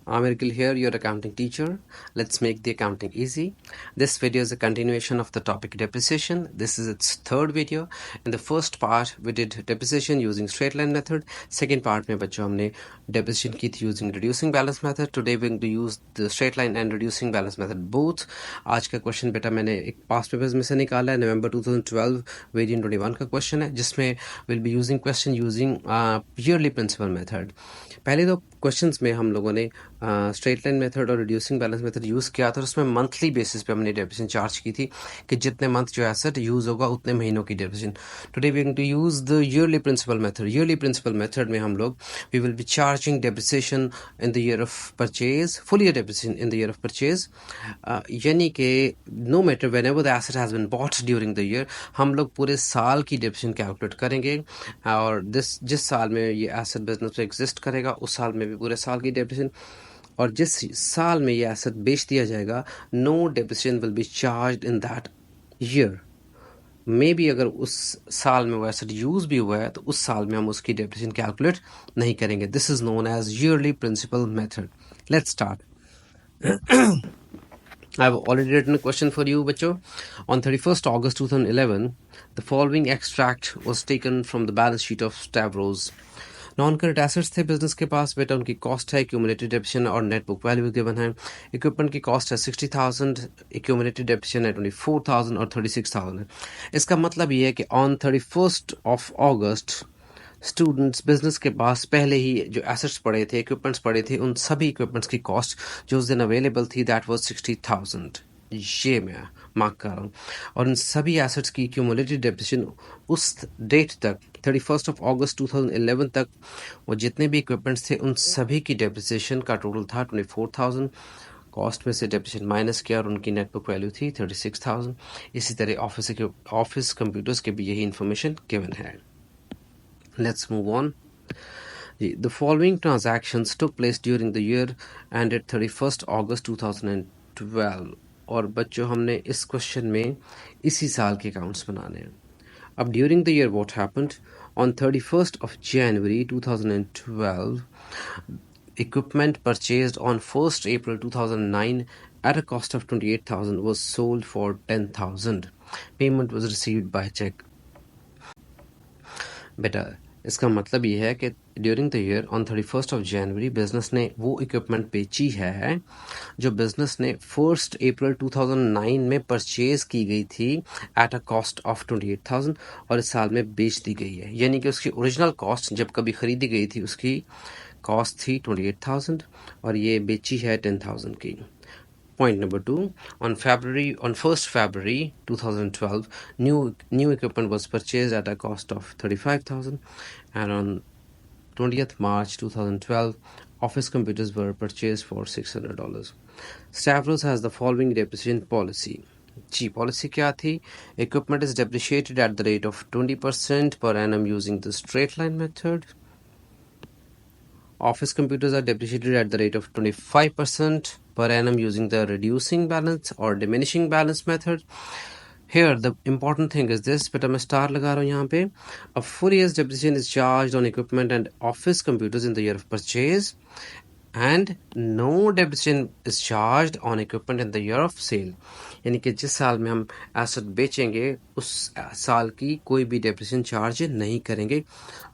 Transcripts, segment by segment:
Amirgil here, your accounting teacher. Let's make the accounting easy. This video is a continuation of the topic depreciation. This is its third video. In the first part, we did depreciation using straight line method. Second part में बच्चों हमने depreciation की थी using reducing balance method. Today we're going to use the straight line and reducing balance method both. आज का question बेटा मैंने एक पास्ट पेपर्स में से निकाला है. नवंबर 2012 वेरिएंट 21 का क्वेश्चन है जिसमें will be using question using yearly principal method. पहले दो क्वेश्चंस में हम लोगों ने स्ट्रेट लाइन मेथड और रिड्यूसिंग बैलेंस मेथड यूज़ किया था और उसमें मंथली बेसिस पे हमने डेप्रिसिएशन चार्ज की थी कि जितने मंथ जो एसेट यूज़ होगा उतने महीनों की depreciation. Today we going to use the yearly principle method. Yearly principle method में हम लोग we will be charging depreciation in the year of purchase, full year depreciation in the year of purchase, यानी कि no matter whenever the asset has been bought during the year हम लोग पूरे साल की डेप्रिसिएशन कैलकुलेट करेंगे और जिस साल में ये एसेट बिजनेस में एग्जिस्ट करेगा उस साल में भी पूरे साल की डेप्रिसिएशन, और जिस साल में ये एसेट बेच दिया जाएगा no depreciation will be charged in that year. Maybe अगर उस साल में वो एसेट यूज भी हुआ है तो उस साल में हम उसकी डेप्रिसिएशन कैलकुलेट नहीं करेंगे. This is known as yearly principle method. Let's start. I have already written a question for you, बच्चों. On 31st August 2011, the following extract was taken from the balance sheet of Stavros. Non current assets थे business के पास बेटा, उनकी cost है, accumulated depreciation और net book value given है. Equipment की cost है 60,000, एक्यूमुलेटेड डेप्रिसिएशन है 24,000 और 36,000 है. इसका मतलब ये है कि on 31st of August students business के पास पहले ही जो एसेट्स पड़े थे, इक्विपमेंट्स पड़े थे, उन सभी इक्विपमेंट्स की कॉस्ट जो उस दिन अवेलेबल थी दैट वाज 60,000. ये मैं मार्क कर रहा हूँ. और इन सभी एसेट्स की क्यूमुलेटेड डेप्रिसिएशन उस डेट तक 31st ऑफ अगस्त 2011 तक वो जितने भी इक्विपमेंट्स थे उन सभी की डेप्रिसिएशन का टोटल था 24,000. कॉस्ट में से डेप्रिसिएशन माइनस किया और उनकी नेट बुक वैल्यू थी 36,000. इसी तरह ऑफिस कंप्यूटर्स के भी यही इन्फॉर्मेशन गिवन है. Let's move on. The following transactions took place during the year ended 31st August 2012. और बच्चों हमने इस क्वेश्चन में इसी साल के अकाउंट्स बनाने हैं. अब during the year what happened on 31st of January 2012, equipment purchased on 1st April 2009 at a cost of 28,000 was sold for 10,000. Payment was received by check. बेटा इसका मतलब ये है कि during the year on 31st of January business ने वो equipment बेची है जो बिजनेस ने 1st अप्रैल 2009 में परचेज की गई थी एट अ कॉस्ट ऑफ 28,000 और इस साल में बेच दी गई है. यानी कि उसकी ओरिजिनल कॉस्ट जब कभी खरीदी गई थी उसकी कॉस्ट थी 28,000 और ये बेची है 10,000 की. Point number 2, on 1st February 2012, new equipment was purchased at a cost of 35,000, and on 20th March 2012, office computers were purchased for $600. Stavros has the following depreciation policy. जी पॉलिसी क्या थी? Equipment is depreciated at the rate of 20% per annum using the straight line method. Office computers are depreciated at the rate of 25% per annum using the reducing balance or diminishing balance method. Here the important thing is this, बेटा मैं star लगा रहा हूँ यहाँ पे. A full year's depreciation is charged on equipment and office computers in the year of purchase, and no depreciation is charged on equipment in the year of sale. यानी कि जिस साल में हम एसेट बेचेंगे उस साल की कोई भी डेप्रिसिएशन चार्ज नहीं करेंगे.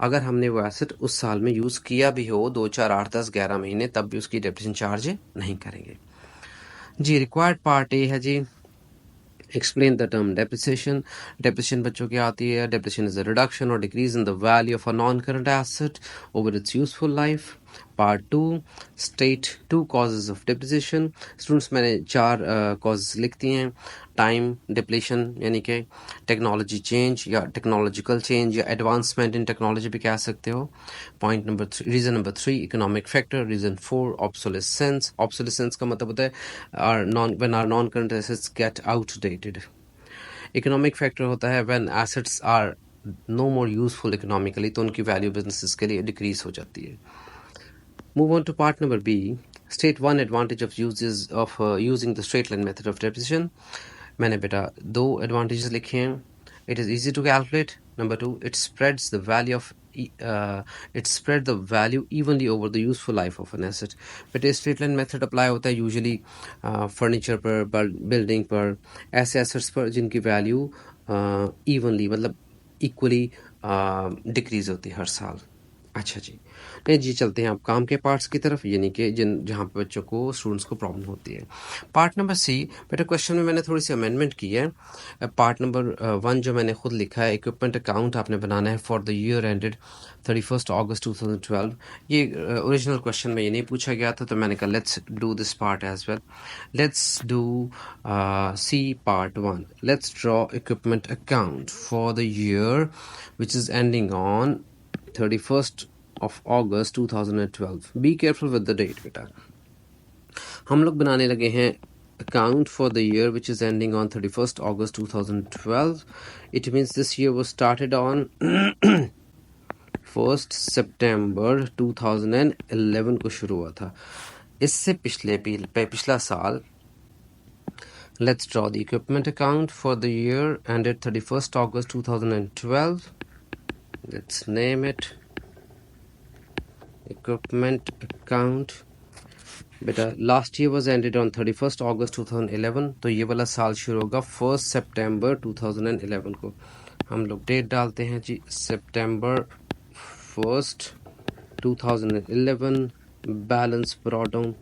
अगर हमने वो एसेट उस साल में यूज़ किया भी हो 2, 4, 8, 10, 11 महीने तब भी उसकी डेप्रिसिएशन चार्ज नहीं करेंगे. जी रिक्वायर्ड पार्ट ए है जी. Explain the term depreciation. Depreciation बच्चों की आती है. Depreciation is a reduction or decrease in the value of a non-current asset over its useful life. Part 2, state 2 causes of depreciation. Students मैंने 4 causes लिख दी हैं. Time depletion यानी कि technology change या technological change या advancement in technology भी कह सकते हो. Point number 3, reason number 3, economic factor. Reason 4, obsolescence. Obsolescence का मतलब होता है when our non-current assets get outdated. Economic factor होता है when assets are no more useful economically, तो उनकी value businesses के लिए decrease हो जाती है. Move on to part number B. State one advantage of using the straight line method of depreciation. मैंने बेटा 2 advantages लिखे हैं. It is easy to calculate. Number 2, it spreads the value of it spread the value evenly over the useful life of an asset. बेटा straight line method apply होता है usually furniture पर, building पर, ऐसे assets पर जिनकी value evenly मतलब equally decrease होती है हर साल। अच्छा जी, नहीं जी, चलते हैं आप काम के पार्ट्स की तरफ, यानी कि जिन जहाँ पे बच्चों को, स्टूडेंट्स को प्रॉब्लम होती है। पार्ट नंबर सी, बेटा क्वेश्चन में मैंने थोड़ी सी अमेंडमेंट की है। पार्ट नंबर 1 जो मैंने खुद लिखा है, इक्विपमेंट अकाउंट आपने बनाना है फॉर द ईयर एंडेड 31 अगस्त 2012। ये ओरिजिनल क्वेश्चन में ये नहीं पूछा गया था, तो मैंने कहा let's do this part as well. Let's do C part 1। Let's draw equipment account for the year which is ending on 31st of August 2012. Be careful with the date, बेटा। हम लोग बनाने लगे हैं account for the year which is ending on 31st August 2012. It means this year was started on 1st September 2011 को शुरू हुआ था। इससे पिछला साल। Let's draw the equipment account for the year ended 31st August 2012. Let's name it equipment account। बेटा last year was ended on 31st August 2011, तो ये वाला साल शुरू होगा 1 सितंबर 2011 को। हम लोग डेट डालते हैं जी, सितंबर 1 2011। Balance brought down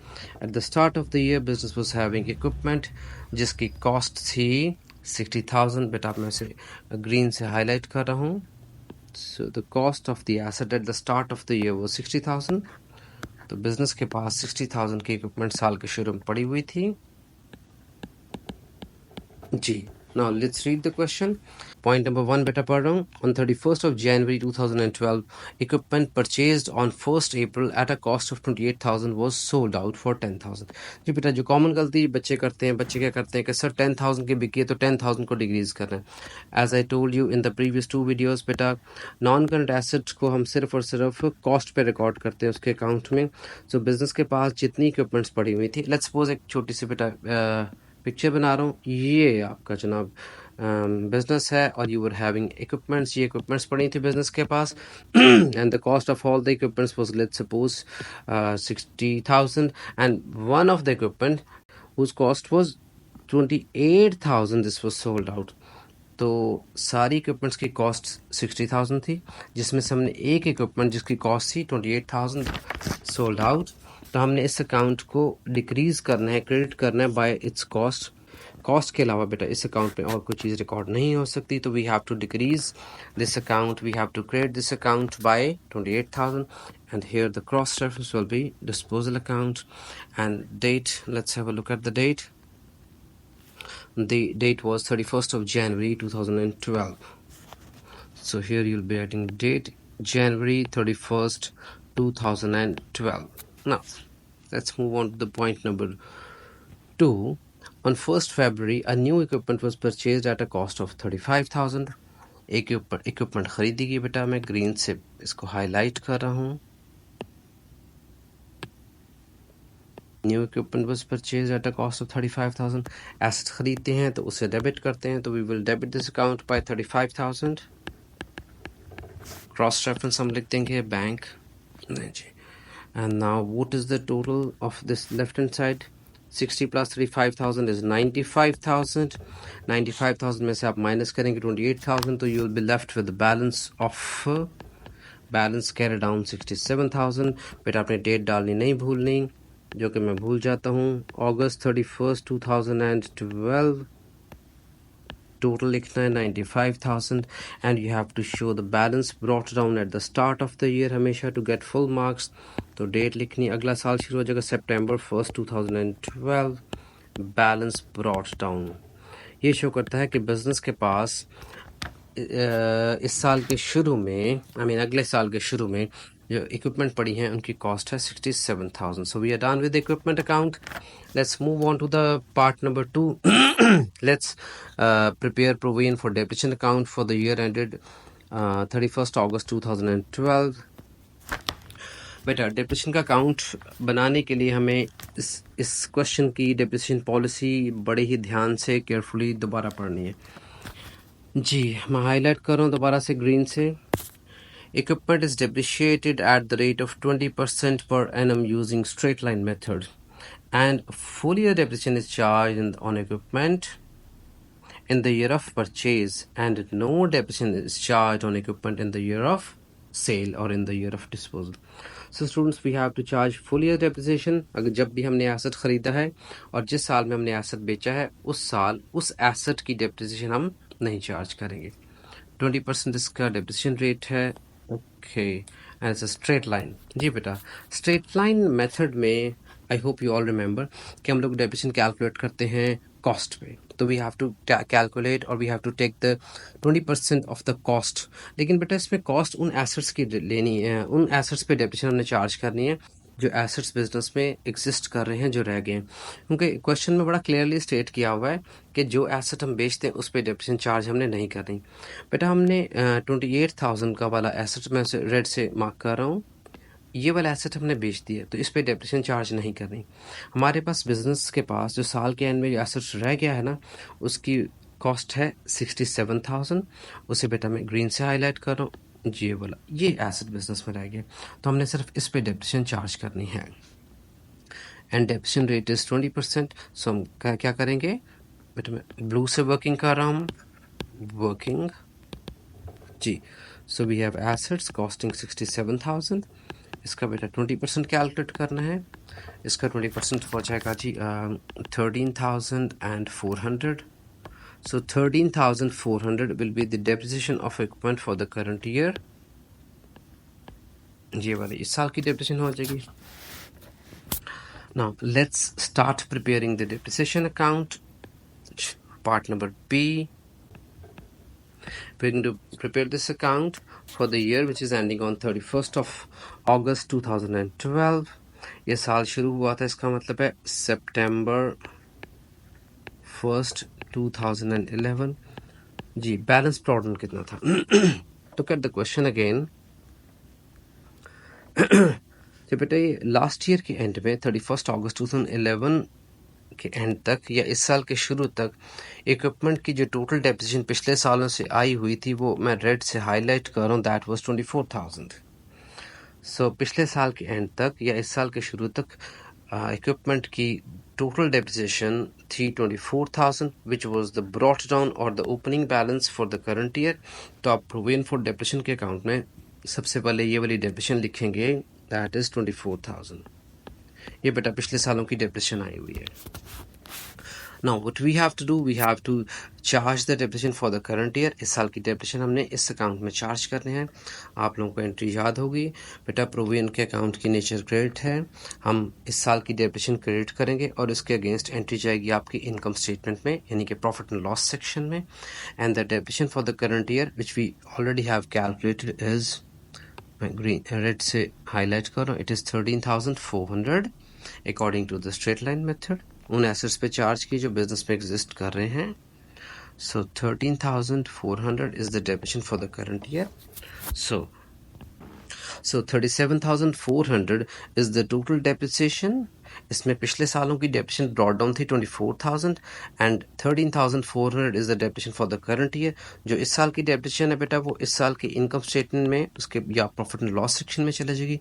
at the start of the year business was having equipment जिसकी कॉस्ट थी 60,000। बेटा मैं इसे ग्रीन से हाईलाइट कर रहा हूँ। So the cost of the asset at the start of the year was 60,000। तो बिजनेस के पास 60,000 की इक्विपमेंट साल के शुरू में पड़ी हुई थी जी। Now let's read the question. Point number 1 बेटा पढ़ रहा हूँ। On 31st of January 2012, equipment purchased on 1st April at a cost of 28,000 was sold out for 10,000। जी बेटा, जो कॉमन गलती बच्चे करते हैं, बच्चे क्या करते हैं कि सर 10,000 की बिकी है तो 10,000 को डिक्रीज करना है। As I told you in the previous 2 videos, बेटा नॉन करंट एसेट को हम सिर्फ और सिर्फ कॉस्ट पे रिकॉर्ड करते हैं उसके अकाउंट में। सो बिजनेस के पास जितनी इक्विपमेंट्स पड़ी हुई थी, लेट्स सपोज एक छोटी सी बेटा पिक्चर बना रहा हूँ, ये आपका जनाब बिजनेस है और यू वर हैविंग इक्विपमेंट्स। ये इक्विपमेंट्स पड़ी थी बिजनेस के पास and the cost of all the equipments was let's suppose 60,000 and one of the equipment whose cost was 28,000 this was sold out. तो सारी इक्विपमेंट्स की कॉस्ट 60,000 थी, जिसमें से हमने एक इक्विपमेंट जिसकी कॉस्ट थी 28,000 सोल्ड आउट। तो हमने इस अकाउंट को डिक्रीज करना है, क्रेडिट करना है बाय इट्स कॉस्ट। कॉस्ट के अलावा बेटा इस अकाउंट में और कोई चीज़ रिकॉर्ड नहीं हो सकती, तो we have to decrease this account, we have to credit this account by 28,000 and here the cross reference will be disposal account and date. Let's have a look at the date. The date was 31st of January 2012. So here you'll be writing date January 31st 2012. Now let's move on to the point number 2. On 1st February a new equipment was purchased at a cost of 35,000। equipment खरीदी गई बेटा, मैं green से इसको highlight कर रहा हूँ। New equipment was purchase at a cost of 35,000। Asset खरीदते हैं तो उसे डेबिट करते हैं, तो we will debit this account by 35,000। Cross reference हम लिख देंगे बैंक, नहीं जी। And now what is the total of this left hand side, 60 plus 35,000 is 95,000। 95,000 में से आप माइनस करेंगे 28,000, तो you will be left with balance of balance carry down 67,000। बेटा आपने डेट डालनी नहीं भूलनी, जो कि मैं भूल जाता हूँ। अगस्त 31st 2012, टोटल लिखना है 95,000 and you have to show the balance brought down at the start of the year हमेशा टू गेट फुल मार्क्स। तो डेट लिखनी, अगला साल शुरू हो जाएगा सितंबर 1 2012। बैलेंस ब्रॉट डाउन ये शो करता है कि बिजनेस के पास इस साल के शुरू में, अगले साल के शुरू में जो इक्विपमेंट पड़ी हैं उनकी कॉस्ट है 67,000। So we are done with equipment account. Let's move on to the part number 2। Let's prepare provision for depreciation account for the year ended 31st August 2012। बेटा डेप्रिसिएशन का अकाउंट बनाने के लिए हमें इस क्वेश्चन की डेप्रिसिएशन पॉलिसी बड़े ही ध्यान से केयरफुली दोबारा पढ़नी है जी। मैं हाईलाइट कर रहा हूँ दोबारा से ग्रीन से। Equipment is depreciated at the rate of 20% per annum using straight line method, and full year depreciation is charged on equipment in the year of purchase, and no depreciation is charged on equipment in the year of sale or in the year of disposal. So students, we have to charge full year depreciation अगर जब भी हमने asset खरीदा है और जिस साल में हमने एसेट बेचा है उस साल उस एसेट की डेप्रिसिएशन हम नहीं चार्ज करेंगे. 20% इसका डेप्रिसिएशन रेट है. Okay, and it's a straight line. जी बेटा, स्ट्रेट लाइन मेथड में I hope you all remember कि हम लोग डेप्रिसिएशन कैलकुलेट करते हैं कॉस्ट पे. तो वी हैव टू कैलकुलेट और we have to take the 20% of the cost. लेकिन बेटा इसमें कॉस्ट उन एसेट्स की लेनी है, उन एसेट्स पे डेप्रिसिएशन हमने चार्ज करनी है जो एसेट्स बिजनेस में एग्जिस्ट कर रहे हैं, जो रह गए हैं. क्योंकि क्वेश्चन में बड़ा क्लियरली स्टेट किया हुआ है कि जो एसेट हम बेचते हैं उस पर डेप्रिसिएशन चार्ज हमने नहीं करनी. बेटा हमने 28,000 का वाला एसेट मैं रेड से मार्क कर रहा हूँ, ये वाला एसेट हमने बेच दिया तो इस पे डेप्रिसिएशन चार्ज नहीं करनी. हमारे पास बिजनेस के पास जो साल के एंड में जो एसेट रह गया है ना, उसकी कॉस्ट है 67,000. उसे बेटा मैं ग्रीन से हाईलाइट कर रहा हूँ. ये वाला ये एसेट बिजनेस में रह गया तो हमने सिर्फ इस पे डेप्रिसिएशन चार्ज करनी है. And depreciation rate is 20%. सो हम क्या करेंगे बेटा, मैं ब्लू से वर्किंग कर रहा हूँ. वर्किंग जी. So we have assets costing 67,000. इसका बेटा 20% कैलकुलेट करना है. इसका 20% हो जाएगा जी 13,400. So 13,400 will be the depreciation of equipment for the current year. ये वाली इस साल की depreciation हो जाएगी. Now let's start preparing the depreciation account. Part number B. We're going to prepare this account for the year which is ending on 31st of August 2012. ये साल शुरू हुआ था, इसका मतलब है September 1st 2011. जी, बैलेंस प्रॉब्लम कितना था? Look at the question again. तो बेटा ये लास्ट ईयर के एंड में 31st अगस्त 2011 के एंड तक या इस साल के शुरू तक इक्विपमेंट की जो टोटल डेप्रिसिएशन पिछले सालों से आई हुई थी वो मैं रेड से हाईलाइट कर रहा हूँ. That was 24,000. सो पिछले साल के एंड तक या इस साल के शुरू तक इक्विपमेंट की total depreciation 324,000 which was the brought down or the opening balance for the current year. तो आप प्रोविजन फॉर डेप्रिसिएशन के अकाउंट में सबसे पहले ये वाली डेप्रिसिएशन लिखेंगे, दैट इज 24,000. ये बेटा पिछले सालों की डेप्रिसिएशन आई हुई है. Now what we have to do, we have to charge the depreciation for the current year. इस साल की डेप्रिसिएशन हमने इस अकाउंट में चार्ज करने हैं. आप लोगों को एंट्री याद होगी बेटा, प्रोविजन के अकाउंट की नेचर क्रेडिट है. हम इस साल की डेप्रिसिएशन क्रेडिट करेंगे और इसके अगेंस्ट एंट्री जाएगी आपकी इनकम स्टेटमेंट में, यानी कि प्रॉफिट एंड लॉस सेक्शन में. And the depreciation for the current year which we already have calculated is, मैं ग्रीन रेड से हाईलाइट कर रहा हूँ, it is 13,400 according to the straight line method. उन एसेट्स पे चार्ज की जो बिजनेस में एग्जिस्ट कर रहे हैं. So 13,400 is the depreciation for the current year. So 37,400 is the total depreciation. इसमें पिछले सालों की डेप्रिसिएशन ब्रॉट डाउन थी 24,000 and 13,400 is the depreciation for the current year. जो इस साल की डेप्रिसिएशन है बेटा वो इस साल की इनकम स्टेटमेंट में उसके या प्रॉफिट एंड लॉस सेक्शन में चले जाएगी.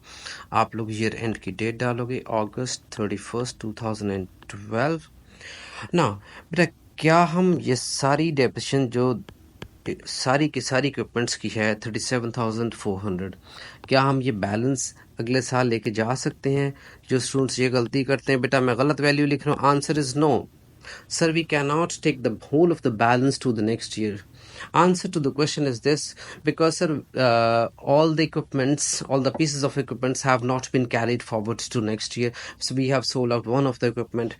आप लोग ईयर एंड की डेट डालोगे August 31st 2012. ना बेटा क्या हम ये सारी डेप्रिसिएशन जो सारी की सारी इक्विपमेंट्स की है 37,400, क्या हम ये बैलेंस अगले साल लेके जा सकते हैं? जो स्टूडेंट्स ये गलती करते हैं बेटा मैं गलत वैल्यू लिख रहा हूँ, answer is no. Sir, we cannot take the whole of the balance to the next year. Answer to the question is this, because sir, all the equipments, all the pieces of equipments have not been carried forward to next year. So we have sold out one of the equipment.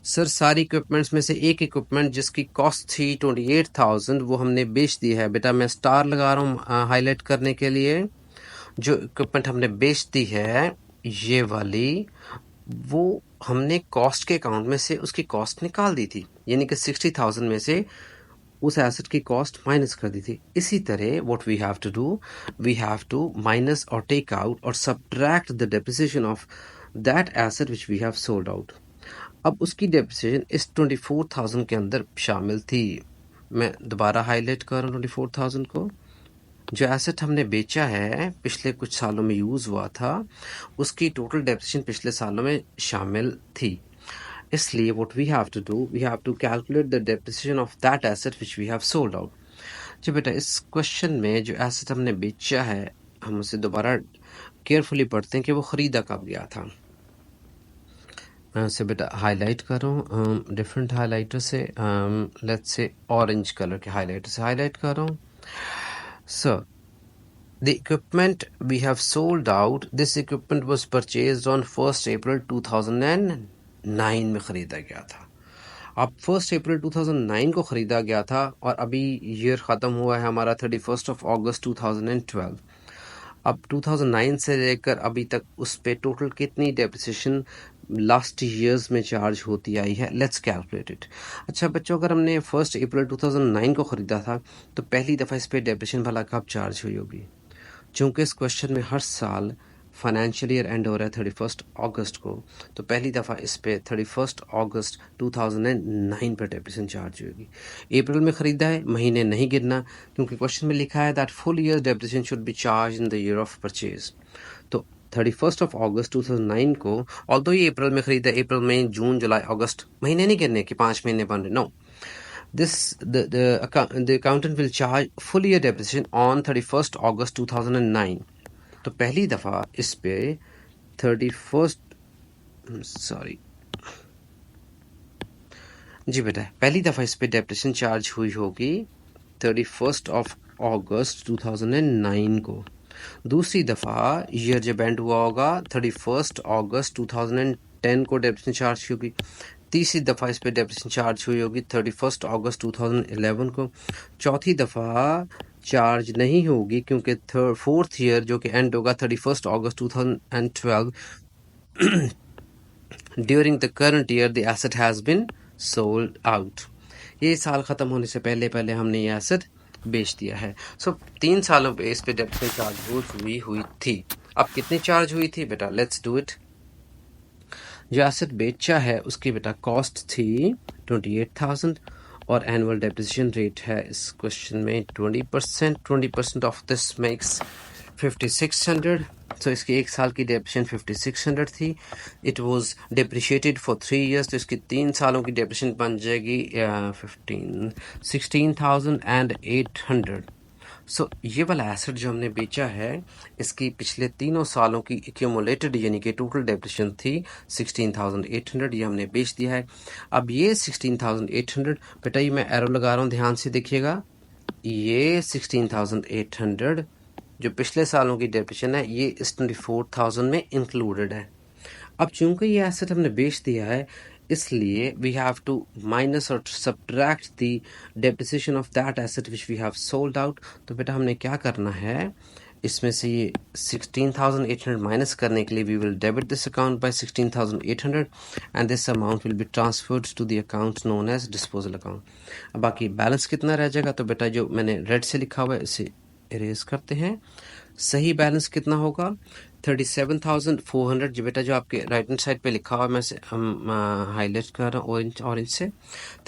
Sir सारी equipments में से एक equipment जिसकी cost थी 28,000 वो हमने बेच दी है. बेटा मैं स्टार लगा रहा हूँ हाईलाइट करने के लिए. जो इक्विपमेंट हमने बेच दी है ये वाली, वो हमने कॉस्ट के अकाउंट में से उसकी कॉस्ट निकाल दी थी, यानी कि 60,000 में से उस एसेट की कॉस्ट माइनस कर दी थी. इसी तरह what we have to do, we have to minus और टेक आउट और subtract the depreciation of that asset which we have sold out. अब उसकी डेप्रिसिएशन इस 24,000 के अंदर शामिल थी. मैं दोबारा हाईलाइट कर रहा हूँ 24,000 को. जो एसेट हमने बेचा है पिछले कुछ सालों में यूज़ हुआ था, उसकी टोटल डेप्रिसिएशन पिछले सालों में शामिल थी। इसलिए what we have to do, we have to calculate the depreciation of that asset which we have sold out. जी बेटा, इस क्वेश्चन में जो एसेट हमने बेचा है, हम उसे दोबारा केयरफुली पढ़ते हैं कि वो खरीदा कब गया था। मैं उसे बेटा हाईलाइट कर रहा हूँ डिफरेंट हाइलाइटर से, लेट्स से ऑरेंज कलर के हाइलाइटर से हाईलाइट कर रहा हूँ। सो the equipment we have sold out, this equipment was purchased on 1st April 2009 में खरीदा गया था। अब 1st April 2009 को खरीदा गया था और अभी ईयर ख़त्म हुआ है हमारा 31st of August 2012। अब 2009 से लेकर अभी तक उस पे टोटल कितनी डेप्रिसिएशन लास्ट ईयर्स में चार्ज होती आई है, लेट्स कैलकुलेट इट। अच्छा बच्चों, अगर हमने 1st April 2009 को ख़रीदा था तो पहली दफ़ा इस पे डेप्रिसिएशन भला कब चार्ज हुई होगी? चूँकि इस क्वेश्चन में हर साल फाइनेंशियल ईयर एंड हो रहा है 31 अगस्त को, तो पहली दफ़ा इस पे 31 अगस्त 2009 पर डेप्रिसिएशन चार्ज होगी। अप्रैल में ख़रीदा है, महीने नहीं गिनना, क्योंकि क्वेश्चन में लिखा है that full year depreciation should be charge in the year of purchase. तो 31 अगस्त 2009 को, ऑल्दो ये अप्रैल में ख़रीदा, अप्रैल मई जून जुलाई अगस्त महीने नहीं गिनने कि 5 महीने बन रहे, no. The accountant will charge full year depreciation on 31st August 2009। तो पहली दफ़ा इस पे 31st, सॉरी जी बेटा, पहली दफ़ा इस पे डेप्रिसिएशन चार्ज हुई होगी 31st अगस्त 2009 को। दूसरी दफ़ा ईयर जब एंड हुआ होगा 31st अगस्त 2010 को डेप्रिसिएशन चार्ज होगी। तीसरी दफ़ा इस पे डेप्रिसिएशन चार्ज हुई होगी 31 अगस्त 2011 को। चौथी दफ़ा चार्ज नहीं होगी क्योंकि फोर्थ ईयर जो कि एंड होगा 31 अगस्त 2012, during the current year the asset has been sold out. ये साल ख़त्म होने से पहले पहले हमने ये एसेट बेच दिया है। सो 3 सालों पे इस पे डेप्रिसिएशन चार्ज हुई थी। अब कितनी चार्ज हुई थी बेटा, लेट्स डू इट। जो एसेट बेचा है उसकी बेटा कॉस्ट थी 28,000 और एनुअल डेप्रिसिएशन रेट है इस क्वेश्चन में 20%। 20% ऑफ दिस मेक्स 5600। तो इसकी एक साल की डेप्रिसिएशन 5600 थी। It was depreciated for 3 years, तो इसकी 3 सालों की डेप्रिसिएशन बन जाएगी 16,800। सो ये वाला एसेट जो हमने बेचा है, इसकी पिछले तीनों सालों की एक्यूमुलेटेड यानी कि टोटल डेप्रिसिएशन थी 16,800, ये हमने बेच दिया है। अब ये 16,800 बेटा, ये मैं एरो लगा रहा हूँ, ध्यान से देखिएगा। ये 16,800 जो पिछले सालों की डेप्रिसिएशन है, ये इस 24,000 में इंक्लूडेड है। अब चूंकि ये एसेट हमने बेच दिया है, इसलिए वी हैव टू माइनस और subtract the depreciation of that asset which we have sold out. तो बेटा हमने क्या करना है, इसमें से ये 16,800 माइनस करने के लिए we will debit this account by 16,800 and this amount will be transferred to the account known as disposal account. अब बाकी बैलेंस कितना रह जाएगा, तो बेटा जो मैंने रेड से लिखा हुआ है इसे इरेज करते हैं। सही बैलेंस कितना होगा, 37,400। जो बेटा जो आपके राइट हैंड साइड पे लिखा हुआ है, मैं से हम हाईलाइट कर रहा हूँ ऑरेंज से।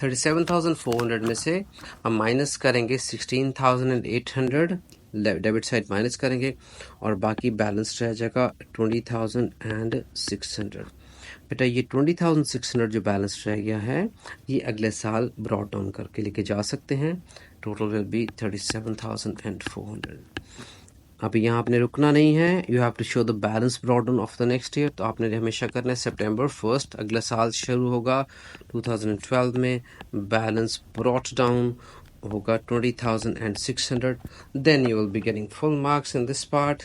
37,400 में से हम माइनस करेंगे 16,800, डेबिट साइड माइनस करेंगे और बाकी बैलेंस रह जाएगा 20,600। बेटा ये 20,600 जो बैलेंस रह गया है, ये अगले साल ब्रॉड डाउन करके लेके जा सकते हैं। Total will be 37,400। अभी यहाँ आपने रुकना नहीं है, you have to show the balance brought down of the next year. तो आपने हमेशा करना है सितंबर 1 अगला साल शुरू होगा 2012 में, बैलेंस ब्रॉट डाउन होगा 20,600। Then you will be getting full marks in this part.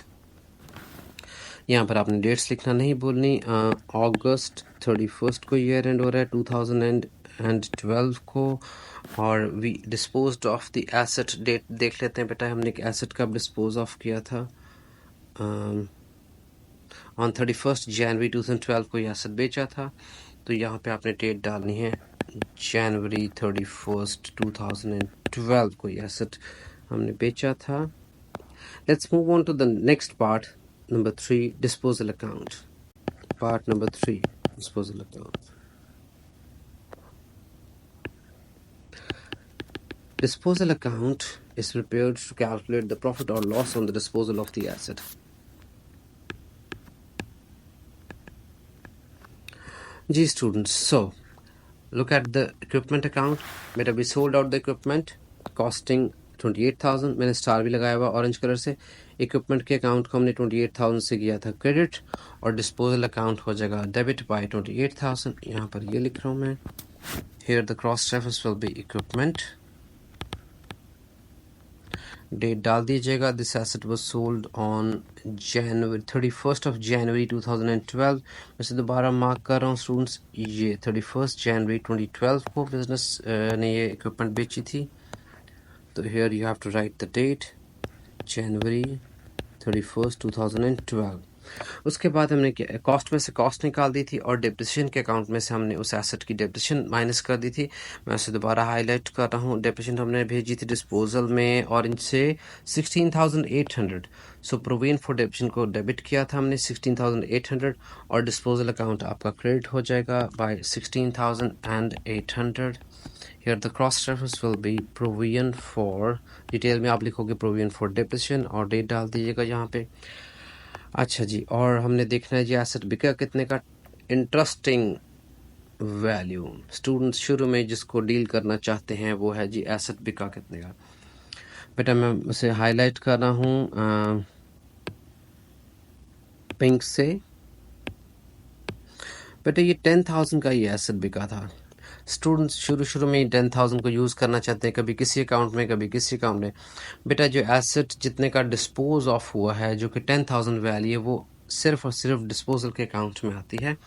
यहाँ पर आपने डेट्स लिखना नहीं भूलनी। अगस्त 31 को ईयर एंड हो रहा है 2012 को, और we disposed of the asset date देख लेते हैं बेटा, हमने एसेट कब डिस्पोज ऑफ किया था। ऑन 31 जनवरी 2012 को ये एसेट बेचा था, तो यहाँ पे आपने डेट डालनी है जनवरी 31 2012 को ये एसेट हमने बेचा था। Let's move on to the next part, number 3, disposal account. Part number 3, disposal account. Disposal account is prepared to calculate the profit or loss on the disposal of the asset. G students, so look at the equipment account. बेटा we sold out the equipment costing 28,000. मैंने star भी लगाया हुआ orange colour से. Equipment के account को हमने 28,000 से किया था क्रेडिट और डिस्पोजल अकाउंट हो जाएगा डेबिट बाय 28,000. यहाँ पर ये लिख रहा हूँ मैं. Here the cross reference will be equipment. Date डाल दीजिएगा. This asset was sold on January 31st of January 2012. मैं से दोबारा मार्क कर रहा हूँ स्टूडेंट्स, ये 31st January 2012 को बिजनेस ने ये इक्विपमेंट बेची थी. तो here you have to write the date January 31st 2012. उसके बाद हमने कॉस्ट में से कॉस्ट निकाल दी थी और डेप्रिसिएशन के अकाउंट में से हमने उस एसेट की डेप्रिसिएशन माइनस कर दी थी. मैं उसे दोबारा हाईलाइट कर रहा हूँ. डेप्रिसिएशन हमने भेजी थी डिस्पोजल में ऑरेंज से 16,800. सो प्रोविजन फॉर डेप्रिसिएशन को डेबिट किया था हमने 16,800 और डिस्पोजल अकाउंट आपका क्रेडिट हो जाएगा by 16,800. Here the cross reference will be provision for, detail में आप लिखोगे provision for depreciation और डेट डाल दीजिएगा यहाँ पे. अच्छा जी, और हमने देखना है जी एसेट बिका कितने का. इंटरेस्टिंग वैल्यू स्टूडेंट्स शुरू में जिसको डील करना चाहते हैं वो है जी एसेट बिका कितने का. बेटा मैं उसे हाईलाइट कर रहा हूँ पिंक से. बेटा ये 10,000 का ये एसेट बिका था. स्टूडेंट्स शुरू में 10,000 को यूज़ करना चाहते हैं, कभी किसी अकाउंट में कभी किसी अकाउंट में. बेटा जो एसेट जितने का डिस्पोज ऑफ हुआ है जो कि 10,000 वैल्यू है वो सिर्फ और सिर्फ डिस्पोजल के अकाउंट में आती है.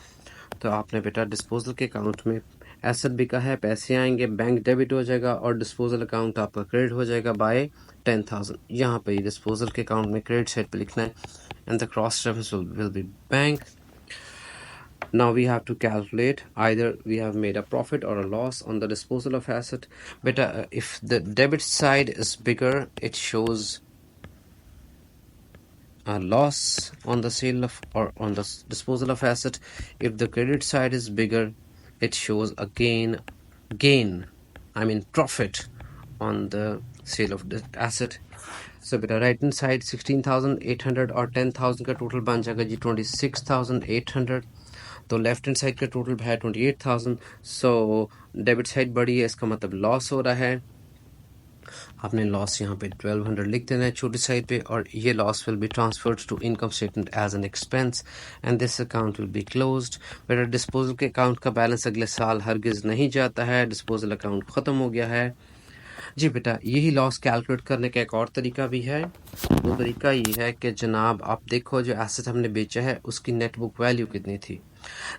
तो आपने बेटा डिस्पोजल के अकाउंट में एसेट बिका है, पैसे आएंगे, बैंक डेबिट हो जाएगा और डिस्पोजल अकाउंट आपका क्रेडिट हो जाएगा बाय 10,000. यहाँ पे डिस्पोजल के अकाउंट में क्रेडिट साइड पे लिखना है and the cross reference will B bank. Now we have to calculate either we have made a profit or a loss on the disposal of asset. But if the debit side is bigger, it shows a loss on the sale of or on the disposal of asset. If the credit side is bigger, it shows a profit on the sale of the asset. So beta right hand side 16,800 और 10,000 का total बन जाएगा जी 26,800. तो left hand side का total है 28,000. So debit side बड़ी है, इसका मतलब लॉस हो रहा है. आपने लॉस यहाँ पे 1200 लिख देना है छोटी साइड पे और ये loss will be transferred to income statement as an expense and this account will be closed. बेटा डिस्पोजल के अकाउंट का बैलेंस अगले साल हरगिज नहीं जाता है, डिस्पोजल अकाउंट ख़त्म हो गया है जी. बेटा यही लॉस कैलकुलेट करने का एक और तरीका भी है. वो तरीका ये है कि जनाब आप देखो जो एसेट हमने बेचा है उसकी नेट बुक वैल्यू कितनी थी.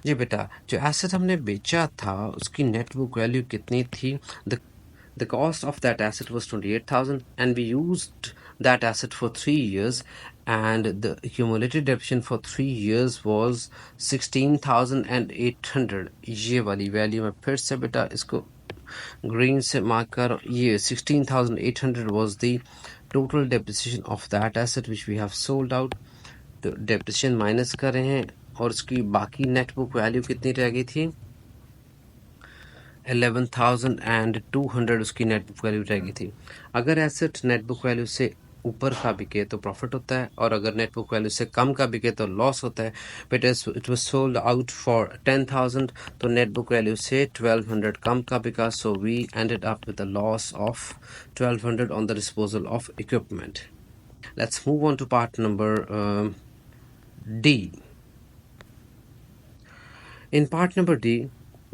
जी बेटा जो एसेट हमने बेचा था उसकी नेट बुक वैल्यू कितनी थी. The cost of that asset was 28,000 and we used that asset for 3 years and the accumulated depreciation for 3 years was 16,800. ये वाली वैल्यू मैं फिर से बेटा इसको ग्रीन से मार्क कर. ये 16,800 was the total depreciation of that asset which we have sold out. तो depreciation माइनस कर रहे हैं और उसकी बाकी नेट बुक वैल्यू कितनी रह गई थी 11,200 उसकी नेट बुक वैल्यू रह गई थी. अगर एसेट नेट बुक वैल्यू से ऊपर का बिके तो प्रॉफिट होता है और अगर नेट बुक वैल्यू से कम का बिके तो लॉस होता है. But it was sold out for 10,000 तो नेट बुक वैल्यू से 1,200 कम का बिका. So we ended up with a loss of 1,200 on the disposal of equipment. Let's move on to part number D. In part number D,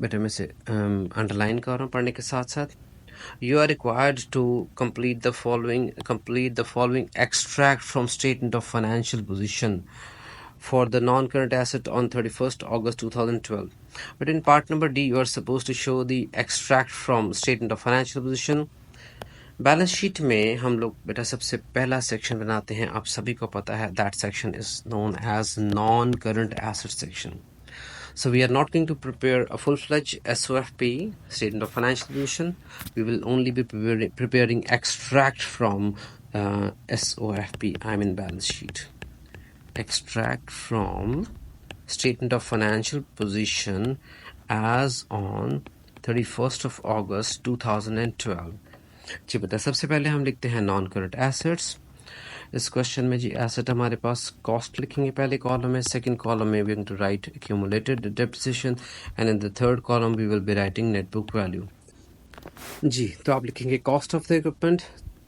बेटा मैं से underline कर रहा हूँ पढ़ने के साथ साथ. You are required to complete the following extract from statement of financial position for the non-current asset on 31st August 2012. But in part number D, you are supposed to show the extract from statement of financial position. Balance sheet में हम लोग बेटा सबसे पहला section बनाते हैं, आप सभी को पता है. That section is known as non current asset section. So we are not going to prepare a full-fledged SOFP, Statement of Financial Position. We will only be preparing extract from SOFP, balance sheet. Extract from Statement of Financial Position as on 31st of August 2012. जी बेटा, सबसे पहले हम लिखते हैं non current assets. इस question में जी asset हमारे पास cost लिखेंगे पहले कॉलम में, सेकंड कॉलम में we going to write accumulated depreciation and in the third column we will be writing net book value. जी, तो आप लिखेंगे कॉस्ट ऑफ द इक्विपमेंट।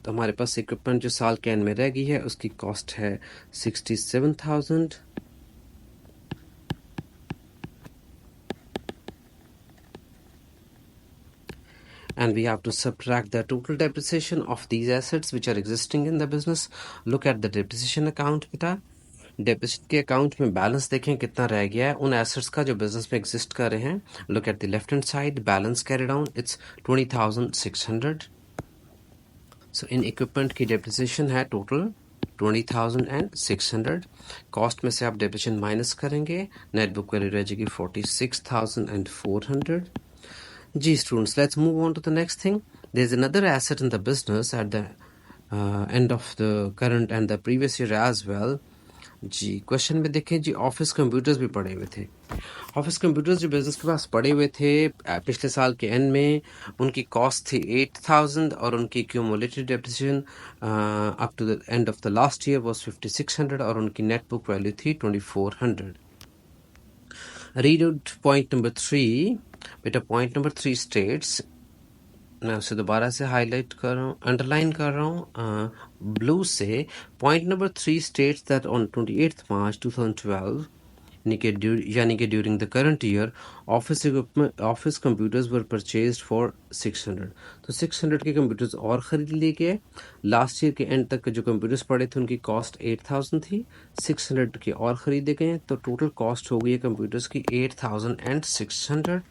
तो हमारे पास इक्विपमेंट जो साल के एंड में रह गई है उसकी कॉस्ट है 67,000 and we have to subtract the total depreciation of these assets which are existing in the business. Look at the depreciation account बेटा। डेप्रिसिएशन के अकाउंट में बैलेंस देखें कितना रह गया है उन एसेट्स का जो बिजनेस में एग्जिस्ट कर रहे हैं। Look at the left hand side, balance carry down, it's 20,600। So in equipment की डेप्रिसिएशन है टोटल 20,600। कॉस्ट में से आप डेप्रिसिएशन माइनस करेंगे, नेट बुक वैल्यू रह जाएगी 46,400। जी students, let's move on to the next thing. There is another asset in the business at the end of the current and the previous year as well. जी question में देखें जी, office computers भी पड़े हुए थे। ऑफिस कंप्यूटर्स जो business के पास पड़े हुए थे पिछले साल के एंड में, उनकी कॉस्ट थी 8,000 और उनकी cumulated depreciation up to the end of the last year was 5,600 और उनकी नेट बुक वैल्यू थी 2,400। रीड आउट पॉइंट नंबर 3 बेटा। पॉइंट नंबर 3 स्टेट्स, मैं उसे दोबारा से हाईलाइट कर रहा हूँ, अंडरलाइन कर रहा हूँ ब्लू से। Point number 3 states that on 28 मार्च 2012 यानी कि during the current year office computers were purchased for 600। तो 600 के कंप्यूटर्स और खरीद लिए गए। लास्ट ईयर के एंड तक जो कंप्यूटर्स पड़े थे उनकी कॉस्ट 8,000 थी, 600 के और खरीदे गए, तो टोटल कॉस्ट हो गई है कंप्यूटर्स की 8,600।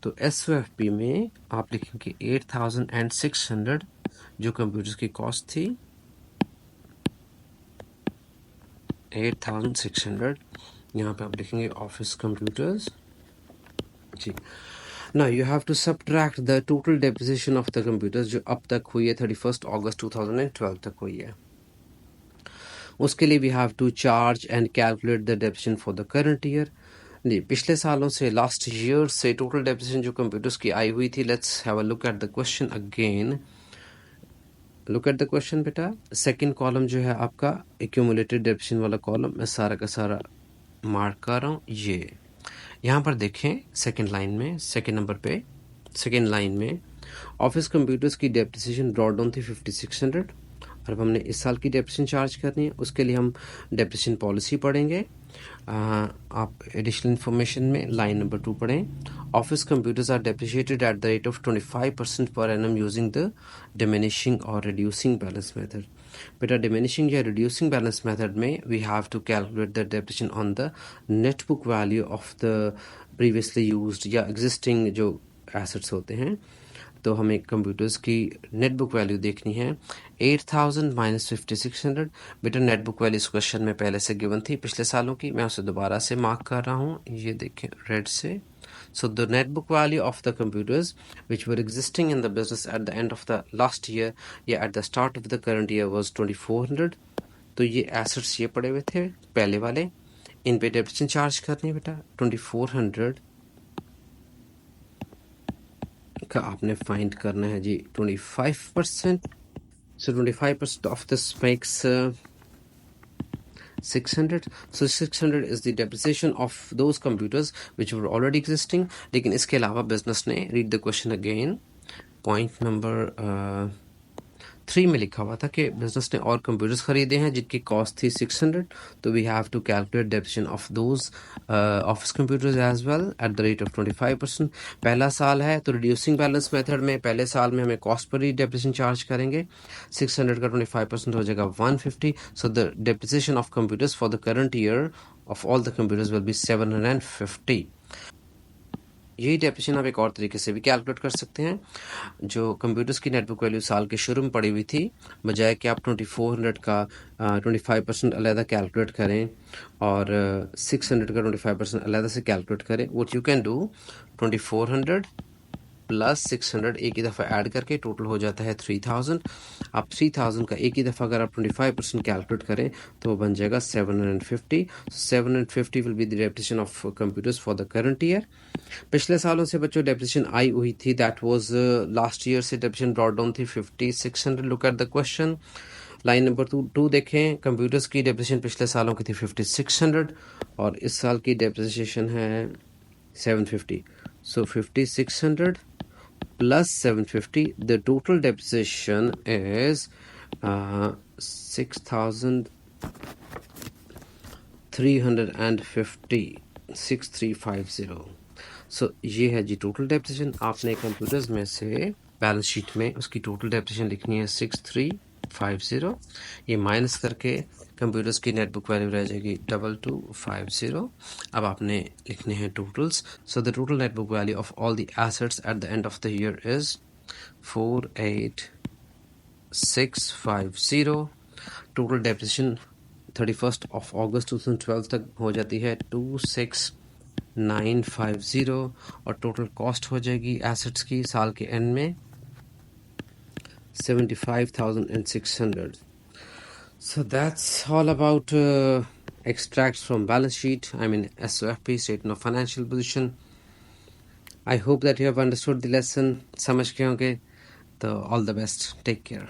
तो SOFP में आप लिखेंगे 8,600 जो कंप्यूटर्स की कॉस्ट थी 8,600। यहाँ पे आप लिखेंगे ऑफिस कंप्यूटर्स। जी, now you have to subtract the total depreciation of the computers जो अब तक हुई है 31 अगस्त 2012 तक हुई है। उसके लिए we have to charge and calculate the depreciation for the current year. नहीं, पिछले सालों से, लास्ट ईयर से टोटल डेप्रिसिएशन जो कंप्यूटर्स की आई हुई थी। Let's have a look at the question again. Look at the question बेटा। सेकंड कॉलम जो है आपका एक्यूमुलेटेड डेप्रिसिएशन वाला कॉलम, मैं सारा का सारा मार्क कर रहा हूँ। ये यहाँ पर देखें सेकंड लाइन में, सेकंड नंबर पे सेकंड लाइन में ऑफिस कंप्यूटर्स की डेप्रिसिएशन ब्रॉट डाउन थी 5,600 और अब हमने इस साल की डेप्रिसिएशन चार्ज करनी है। उसके लिए हम डेप्रिसिएशन पॉलिसी पढ़ेंगे। आप एडिशनल इन्फॉर्मेशन में लाइन नंबर 2 पढ़ें। Office computers are depreciated at the rate of 25% per annum using the diminishing और रिड्यूसिंग बैलेंस मेथड। बेटा डिमिनिशिंग या रिड्यूसिंग बैलेंस मेथड में we have to calculate the depreciation on the net book value of the previously used या existing जो assets होते हैं। तो हमें कंप्यूटर्स की नेट बुक वैल्यू देखनी है 8,000 माइनस 5,600। बेटा नेट बुक वैल्यू इस क्वेश्चन में पहले से गिवन थी पिछले सालों की, मैं उसे दोबारा से मार्क कर रहा हूँ, ये देखें रेड से। So the net book value of the computers which were existing in the business at the end of the last year या at the start of the current year was 2,400। तो ये assets ये पड़े हुए थे पहले वाले, इन पे डेप्रिसिएशन चार्ज करनी है बेटा 2,400 का आपने फाइंड करना है जी 25%। So 25% of this makes 600. So 600 is the depreciation of those computers which were already existing. लेकिन इसके अलावा बिजनेस ने, read the question again, point number 3 में लिखा हुआ था कि बिजनेस ने और कंप्यूटर्स खरीदे हैं जिनकी कॉस्ट थी 600। तो we have to calculate depreciation of those office computers as well at the rate of 25%। पहला साल है तो रिड्यूसिंग बैलेंस मेथड में पहले साल में हमें कॉस्ट पर ही डेप्रिसिएशन चार्ज करेंगे। 600 का 25% हो जाएगा 150। So the depreciation of computers for the current year of all the computers will be 750। यही डेप्रिसिएशन आप एक और तरीके से भी कैलकुलेट कर सकते हैं। जो कंप्यूटर्स की नेटबुक वैल्यू साल के शुरू में पड़ी हुई थी, बजाय कि आप 2,400 का 25% अलहदा कैलकुलेट करें और 600 का 25% अलहदा से कैलकुलेट करें, what you can do 2,400 plus 600 एक ही दफ़ा ऐड करके टोटल हो जाता है 3000। आप 3000 का एक ही दफ़ा अगर आप 25% कैलकुलेट करें तो वो बन जाएगा 750। 750 will be the depreciation of computers for the current year. पिछले सालों से बच्चों डेप्रिसिएशन आई हुई थी, दैट वाज लास्ट ईयर से डेप्रिसिएशन ब्रॉट डाउन थी 5600। Look at the question, line number two देखें, कंप्यूटर्स की डेप्रिसिएशन पिछले सालों की थी 5600 और इस साल की डेप्रिसिएशन है 750। सो 5600 plus 750, the total depreciation is 6350, 6350। सो ये है जी टोटल डेप्रिसिएशन। आपने कंप्यूटर्स में से बैलेंस शीट में उसकी टोटल डेप्रिसिएशन लिखनी है 6350, ये माइनस करके कंप्यूटर्स की नेट बुक वैल्यू रह जाएगी 2250। अब आपने लिखने हैं totals. So the total net book value of all the assets eight the end of the year is 48650। Total depreciation 31st of August 2012 तक हो जाती है 26950 और टोटल कॉस्ट हो जाएगी एसेट्स की साल के एंड में 75,600। So that's all about extracts from balance sheet, I mean SOFP, statement of financial position. I hope that you have understood the lesson, समझ गए होंगे, तो all the best, take care.